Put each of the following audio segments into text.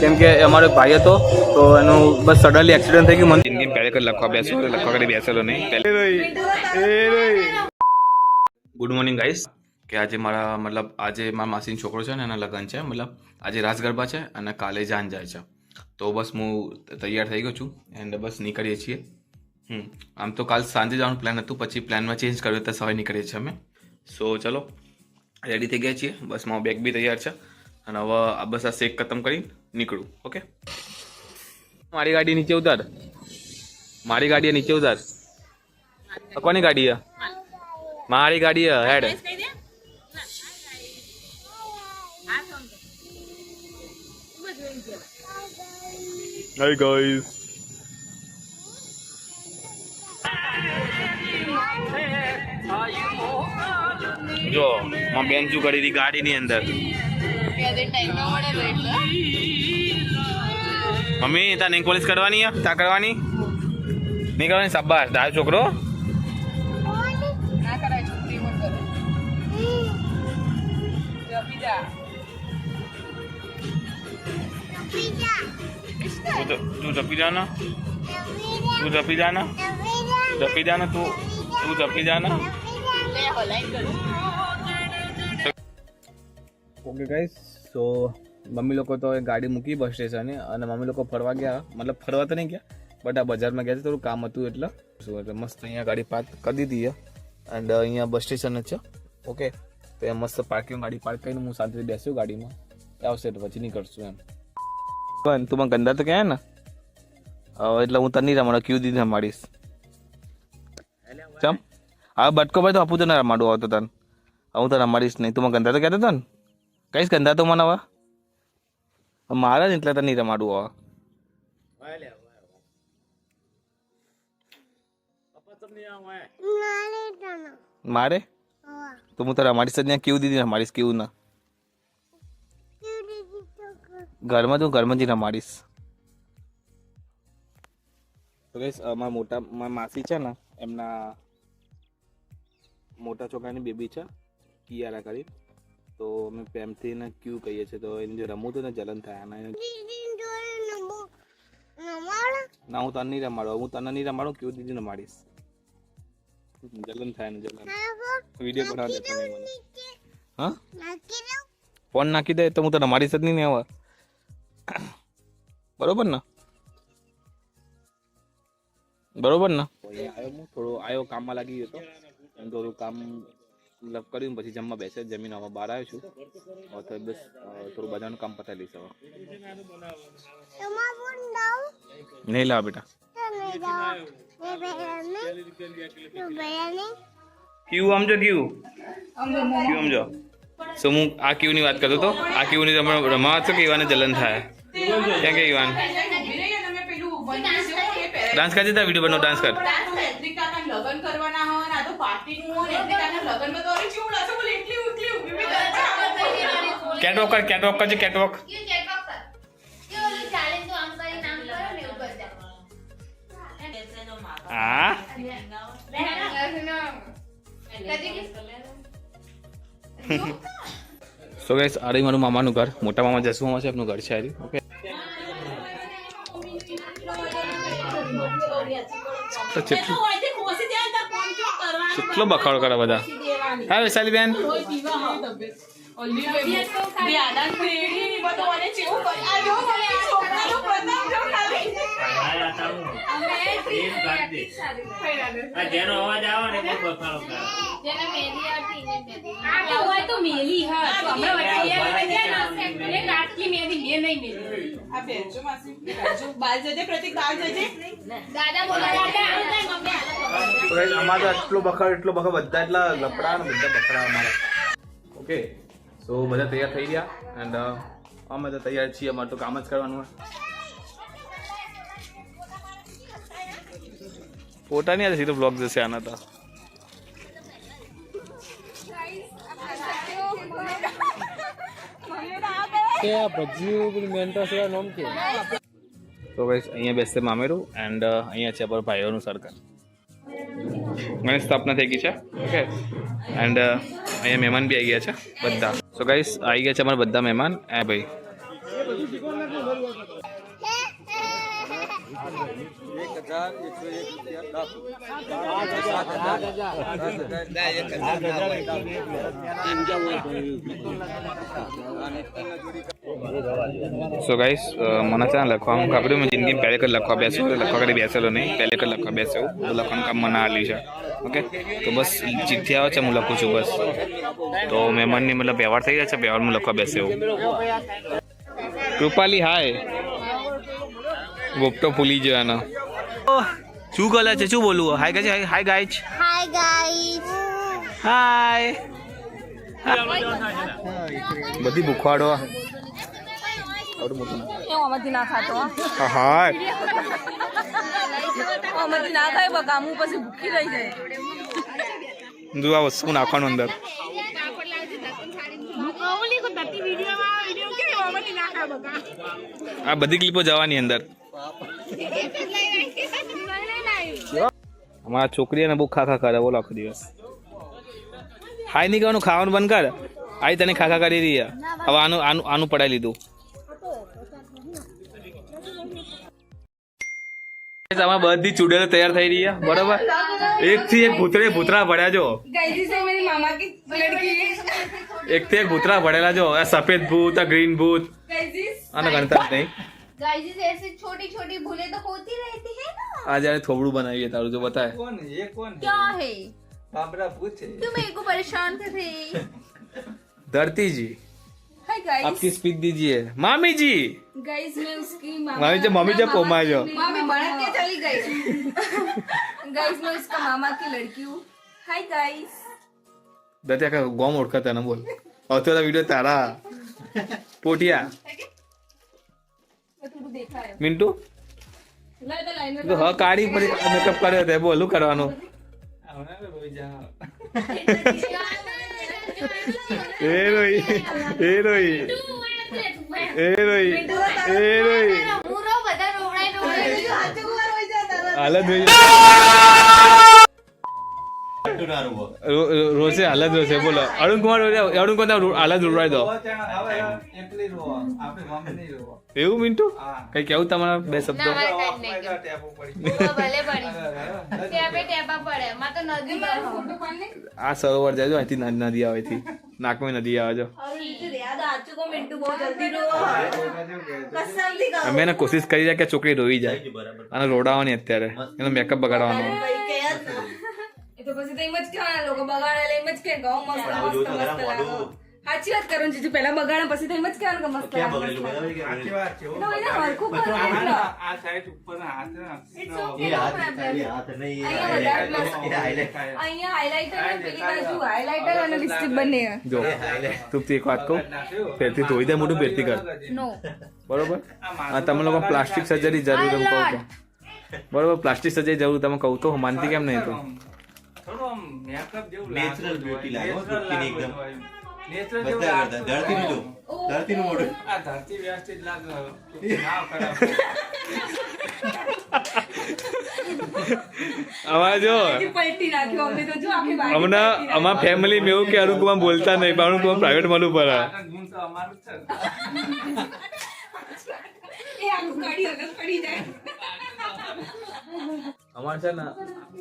કેમ કે અમારો એક ભાઈ હતો તો એનું બસ સડનલી એક્સિડન્ટ થઈ ગયું. મને જિંદગી પહેલે કરી લખવા કરી બેસેલો નહીં. Good morning guys. કે આજે મારા આજે મારા માસીનો છોકરો છે ને એના લગ્ન છે. આજે રાસ ગરબા છે અને કાલે જાન જાય છે. તો બસ હું તૈયાર થઈ ગયો છું એન્ડ બસ નીકળીએ છીએ. આમ તો કાલ સાંજે જવાનું પ્લાન હતું, પછી પ્લાનમાં ચેન્જ કર્યો તો સવારે નીકળીએ છીએ અમે. સો ચલો રેડી થઈ ગયા છીએ. બસ મારો બેગ બી તૈયાર છે અને હવે બસ આ શેક ખતમ કરીને નીકળું. ઓકે, મારી ગાડી નીચે ઉતાર. મારી ગાડી નીચે ઉતાર. કોની ગાડી છે? મારી ગાડી હેડ. Hi guys. જો માં બેન શું કરી હતી ગાડીની અંદર. મમ્મી તાર નેલ પોલિશ કરવાની તા કરવાની નહીં કરવાની? શાબાશ તારો છોકરો. તું જપી જાના, તું જપી જાના, જપી જાના, તું જપી જાના. ઓકે ગાઈસ, સો મમ્મી લોકો તો ગાડી મૂકી બસ સ્ટેશને અને મમ્મી લોકો ફરવા ગયા. ફરવા તો નહીં ગયા બટ આ બજારમાં ગયા છે, થોડું કામ હતું એટલે. મસ્ત અહીંયા ગાડી પાર્ક કરી દીધી છે એન્ડ અહીંયા બસ સ્ટેશન જ છે. ઓકે, તો એ મસ્ત પાર્કિંગ ગાડી પાર્ક કરીને હું શાંતિથી બેસ્યું ગાડીમાં. આવશે તો પછી નીકળશું એમ. પણ તું મને ગંદા તો કહે ને એટલે હું તને નહીં રમાડો, ક્યુ દીધી રમાડીશ. ચમ હવે બટકો ભાઈ તો આપું તો ના રમાડું આવતો તને. હું તો રમાડીશ નહીં. તું મને ગંદા તો કહેતો હતો ને, કઈશ ગંદા તો મને હવે મારે ને એટલે તને નહીં રમાડું હવે. મારે તો હું તો રમાડીશ જ ને. કેવું દીધી રમાડીશ? કેવું ના ઘરમાં તું ઘરમાં જ રમાડીશ. તો ગાઈસ મારા માસી છે ને એમના મોટા છોકરાની બેબી છે કિયારા કરી, તો અમે પ્રેમથી એને ક્યુ કહીએ છીએ. તો એને જો રમવું તો ને જલન થાય ના, હું તને નહીં રમાડું. હું તને નહીં રમાડું, ક્યુ દીદી રમાડીશ. જલન થાય ને જલન. વિડીયો બનાવવા દેતો નહીં મને. હા ફોન નાખી દે તો હું તો રમાડીશ જ નહીં ને હવે. બરોબર ને? બરોબર ને? આવ્યો હું થોડો કામમાં લાગી ગયો હતો. એમ થોડું કામ કર્યું પછી જમવા બેસે જમીન હવે બહાર આવ્યો છું. હવે તો બસ થોડું બધાનું કામ પતાવી લઈશ હવે. નહીં લાવ બેટા. ક્યુ સમજો? ક્યુ સમજો? સો હું આ ક્યુ ની વાત કરતો હતો. આ ક્યુ ની તમે રમાવા છો કે ઈવાને જલન થાય? ક્યાં કે ઈવાન ડાન્સ કરજે, તા વિડીયો બનાવ. ડાન્સ કર. કેટવોક કર. કેટવોક કરજે. કેટવોક. હા સો ગાઈસ, આ મારું મામાનું ઘર. મોટા મામા જસુ મામા છે, એમનું ઘર છે. ઓકે, તો કેટલો બખાડો કરે બધા. હા વૈશાલી બેન, જેનો અવાજ આવે ને બખાડો કરે. અમારે એટલો બખાડ બધા એટલા લપડા ને બધા બખડા અમારા. ઓકે, સો બધા તૈયાર થઈ ગયા એન્ડ અમે તો તૈયાર છીએ. અમારે તો કામ જ કરવાનું હોય. ફોટા નહીં આવે, સીધો બ્લોગ જશે આના તો. તો ગાઈસ અહીંયા બેસશે મામેરું એન્ડ અહીંયા છે પર ભાઈઓનું સર્કલ. ગણેશ સ્થાપના થઈ ગઈ છે. ઓકે, એન્ડ અહીંયા મહેમાન બી આવી ગયા છે બધા. સો ગાઈસ આવી ગયા છે અમારા બધા મહેમાન. એ ભાઈ સો ગાઈસ મને છે ને લખવાનું ખબર મેં જિંદગી પહેલે કર લખવા બેસું લખવા કરી બેસેલો નહીં પહેલે કર લખવા બેસ્યો તો લખવાનું કામ મને આલ્યું છે ઓકે તો બસ ચિઠ્ઠી આવે છે હું લખું છું બસ તો મહેમાનની મતલબ વ્યવહાર થઈ જાય છે વ્યવહારમાં લખવા બેસ્યો કૃપાલી હાય ગોપટો ભૂલી ગયો એનો શું કરે છે શું બોલવું હાય કહે છે હાય ગાઈચ Hi guys. હાય બધી ભૂખવાડો આમાંથી ના ખાતો હાય આમાંથી ના ખાય બકા હું પછી ભૂખી રહી જાય જો આ વસ્તુ નાખવાનું અંદર આ બધી ક્લિપો જવાની અંદર અમારા છોકરીને બહુ ખાખા કરે બોલો આખો દિવસ હાય નહીં કહેવાનું ખાવાનું બંધ કર આઈ તને ખાખા કરી રહી હવે આનું આનું આનું પડાવી લીધું તમારે બધી ચૂડેલો તૈયાર થઈ રહી છે બરોબર એક થી એક ભૂતરા ભર્યા જો એક થી એક ભૂતરા ભરેલા જો આ સફેદ ભૂત આ ગ્રીન ભૂત આને ગણતા જ નહીં Guys, ऐसे छोटी छोटी भूलें तो होती रहती है ना। આ જયારે થોબડું બનાવીએ તારું જો બતાય क्या है तुम मेरे को परेशान कर रही। धरती जी हाय गाइस आपकी स्पीच दीजिए मामी जी गाइस मैं उसकी मामी जब मम्मी जब पोमा जो मामी भड़क के चली गई गाइस मैं उसका मामा की लड़की हूँ हाय गाइस दत्या का गॉम ओळखत ना बोल अवतरा व्हिडिओ तारा पोटिया થોડું દેખાય મિન્ટુ લાઈનર તો હ કાઢી પડી મેકઅપ કર્યો તે બોલું કરવાનું એ રોઈ એ રોઈ એ રોઈ એ રોઈ पूरा बदन रोवड़ाई હાલત જોઈ રોશે હાલત રોશે બોલો અરુણ કુમાર અરુણ કુમાર હાલત ઉડવાઈ દો એવું મિન્ટુ કઈ કેવું તમારા બે શબ્દો भले पड़ी ત્યાં पे ટેપા પડે માં તો નદી પર ફોટો પાડને આ સરોવર જાય જો અહીંથી નદી આવે થી નાકમાં નદી આવે જો યાદ આચુ કો મિન્ટુ બહુ જલ્દી રો કસમ થી કહું અમે એને કોશિશ કરી રહ્યા કે છોકરી રોઈ જાય અને રોડાવાની અત્યારે એનો મેકઅપ બગાડવાનો ભાઈ કે યાદ ના એ તો પછી તો એમ જ કહેવાના લોકો બગાડે એમ જ કે ગાવ મસ્ત મસ્ત લાગો સાચી વાત કરું જીજુ પહેલા બગાડે પછી તો એમ જ કહેવાનું કે મસ્ત લાગે તો એને હરખું કરવાનું અહીંયા હાઇલાઇટર અને પેલી બાજુ હાઇલાઇટર અને લિપસ્ટિક બંને જો તું એક વાત કહું પહેરતી ધોઈ દે મોટું પહેરતી કર નો બરોબર આ તમે લોકો પ્લાસ્ટિક સર્જરી જરૂર એમ કહું તો બરોબર પ્લાસ્ટિક સર્જરી જરૂર તમે કહું તો માનતી કેમ નહીં તો નેચરલ બ્યુટી લાગે બ્યુટી એકદમ બધા કરતા ધરતીનું જો ધરતીનું મોઢું આ ધરતી વ્યવસ્થિત લાગે ના ખરાબ આમાં જો પલટી નાખ્યો અમને તો જો આખી બાજુ હમણાં અમારા ફેમિલી મેં એવું કે અરુણ કુમાર બોલતા નહીં પણ અરુણ કુમાર પ્રાઇવેટ મળવું પડે ગુણ તો અમારું જ છે એ આખું ગાડી અલગ પડી જાય અમારે છે ને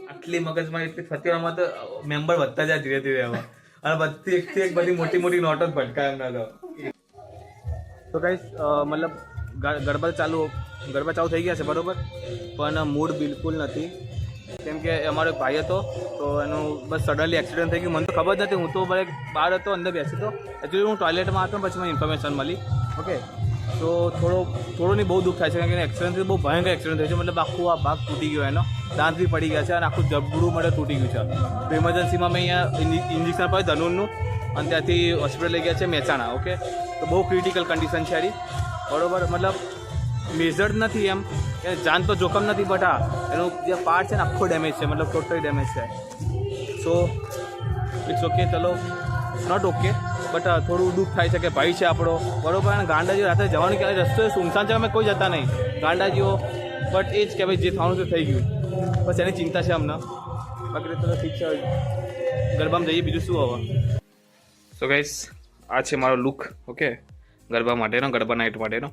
આટલી મગજમાં એટલી ફતીવામાં તો મેમ્બર વધતા જાય ધીરે ધીરે હવે અને બધી એકથી એક બધી મોટી મોટી નોટો જ ભટકાય એમના તો ગાઈસ મતલબ ગરબા ચાલુ થઈ ગયા છે બરોબર પણ મૂડ બિલકુલ નથી કેમ કે અમારો એક ભાઈ હતો તો એનું બસ સડનલી એક્સિડન્ટ થઈ ગયું મને તો ખબર જ નથી હું તો બહાર હતો અંદર બેસી હતો એકચ્યુઅલી હું ટોયલેટમાં હતો પછી મને ઇન્ફોર્મેશન મળી ઓકે તો થોડું નહીં બહુ દુઃખ થાય છે કારણ કે એક્સિડન્ટ બહુ ભયંકર એક્સિડન્ટ થયો છે મતલબ આખું આ ભાગ તૂટી ગયો એનો દાંત બી પડી ગયા છે અને આખું જબડું માટે તૂટી ગયું છે તો ઇમરજન્સીમાં મેં અહીંયા ઇન્જેક્શન પાડ્યું ધનુરનું અને ત્યાંથી હોસ્પિટલ લઈ ગયા છે મહેસાણા ઓકે તો બહુ ક્રિટિકલ કન્ડિશન છે એની બરોબર મતલબ મેજર્ડ નથી એમ એ જાન તો જોખમ નથી બટ હા એનું જે પાર્ટ છે ને આખો ડેમેજ છે મતલબ ટોટલી ડેમેજ છે સો ઇટ્સ ઓકે ચલો નોટ ઓકે બટ થોડું દુઃખ થાય છે કે ભાઈ છે આપણો બરોબર અને ગાંડાજીઓ રાત્રે જવાનું ક્યારે રસ્તો સુમસાન છે અમે કોઈ જતા નહીં ગાંડાજીઓ બટ એ જ કે ભાઈ જે થવાનું છે થઈ ગયું બસ એની ચિંતા છે અમને બાકી તો ઠીક છે ગરબામાં જઈએ બીજું શું હવે સો ગાઈસ આ છે મારો લુક ઓકે ગરબા માટેનો, ગરબા નાઇટ માટેનો.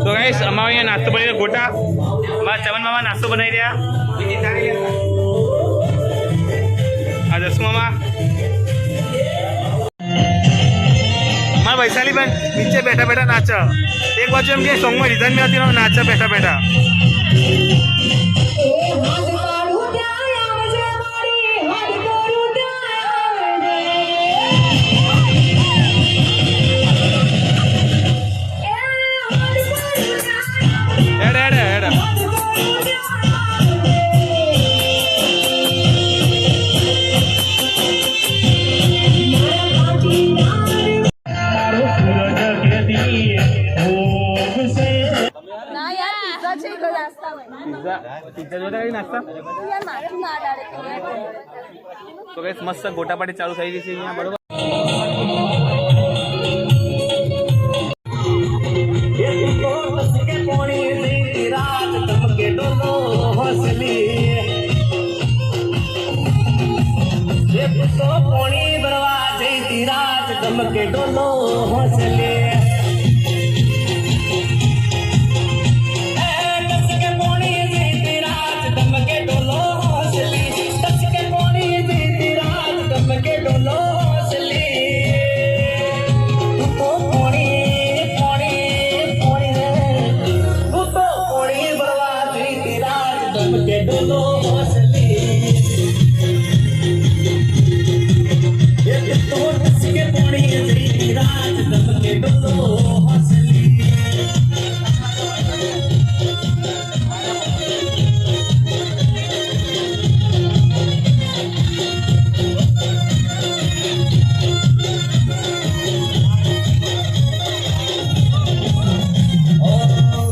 તો ગાઈસ અમારે અહીંયા નાસ્તો બની રહ્યો ગોટા. અમારા ચમન મામા નાસ્તો બનાવી રહ્યા. આ દસુ મામા. મારા વૈશાલી બેન નીચે બેઠા બેઠા નાચે. એક બાજુ એમ કે સોંગમાં રીધન બી હતી, નાચે બેઠા બેઠા. ના યાર પિઝા છે તો નાસ્તામાં. પિઝા જોતા કઈ નાસ્તા. યાર માથું ના ડાળે તો ગાઈસ મસ્ત ગોટા પાર્ટી ચાલુ થઈ ગઈ છે અહીંયા, બરોબર.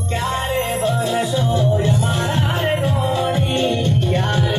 ક્યારે બનશો યમારા રે ગોણી, ક્યારે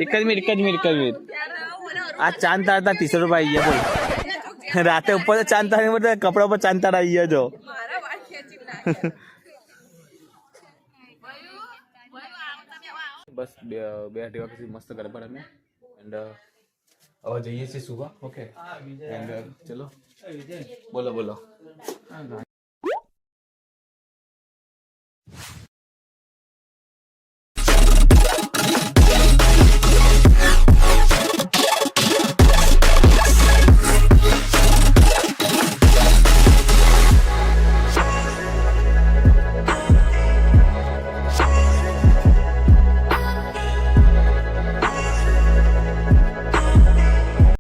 एक જ મિનિટ આ ચાંદ તારતા ટી-શર્ટ પર આવી ગયા બોલ રાતે ઉપર ચાંદ તારી બધા કપડા પર ચાંદ તારા આવી ગયા જો બસ બે અઢી વાગ્યા સુધી મસ્ત ગરબા રમ્યા એન્ડ હવે જઈએ છીએ સુબહ ઓકે એન્ડ ચલો બોલો